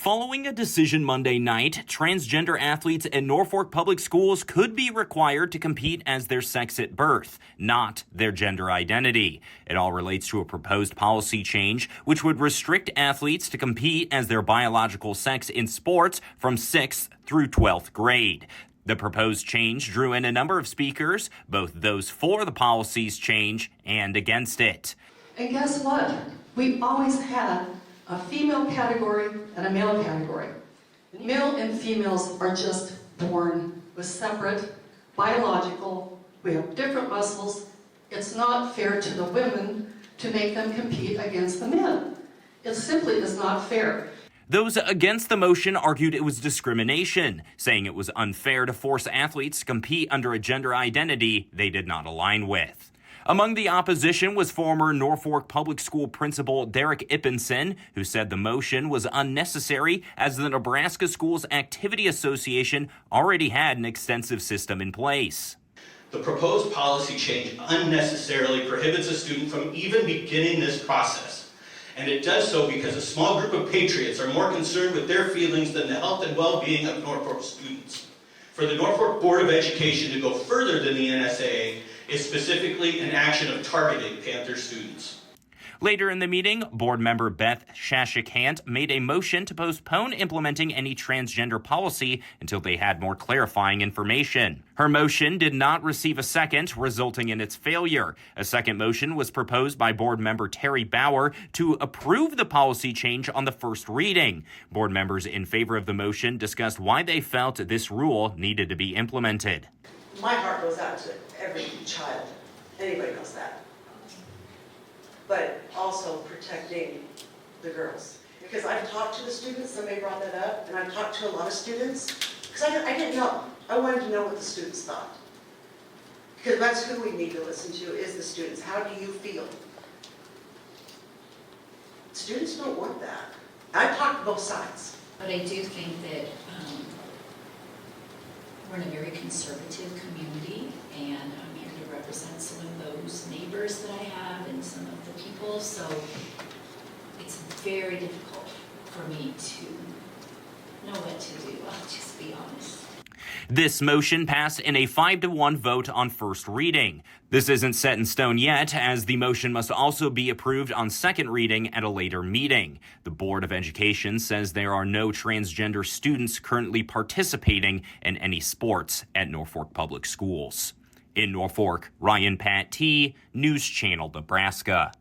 Following a decision Monday night, transgender athletes at Norfolk Public Schools could be required to compete as their sex at birth, not their gender identity. It all relates to a proposed policy change which would restrict athletes to compete as their biological sex in sports from 6th through 12th grade. The proposed change drew in a number of speakers, both those for the policy's change and against it. And guess what? We always had a female category and a male category. Male and females are just born with separate biological, we have different muscles. It's not fair to the women to make them compete against the men. It simply is not fair. Those against the motion argued it was discrimination, saying it was unfair to force athletes to compete under a gender identity they did not align with. Among the opposition was former Norfolk Public School principal Derek Ippenson, who said the motion was unnecessary as the Nebraska Schools Activity Association already had an extensive system in place. The proposed policy change unnecessarily prohibits a student from even beginning this process. And it does so because a small group of patriots are more concerned with their feelings than the health and well-being of Norfolk students. For the Norfolk Board of Education to go further than the NSAA is specifically an action of targeting Panther students. Later in the meeting, board member Beth Shashikant made a motion to postpone implementing any transgender policy until they had more clarifying information. Her motion did not receive a second, resulting in its failure. A second motion was proposed by board member Terry Bauer to approve the policy change on the first reading. Board members in favor of the motion discussed why they felt this rule needed to be implemented. My heart goes out to every child. Anybody knows that. But also protecting the girls. Because I've talked to the students, somebody brought that up, and I've talked to a lot of students, because I didn't know. I wanted to know what the students thought. Because that's who we need to listen to, is the students. How do you feel? Students don't want that. I've talked to both sides. But I do think that we're in a very conservative community, and I'm here to represent some of those neighbors that I have and some of the people, so it's very difficult for me to know what to do. I'll just be honest. This motion passed in a 5-1 vote on first reading. This isn't set in stone yet, as the motion must also be approved on second reading at a later meeting. The Board of Education says there are no transgender students currently participating in any sports at Norfolk Public Schools. In Norfolk, Ryan Pat T, News Channel, Nebraska.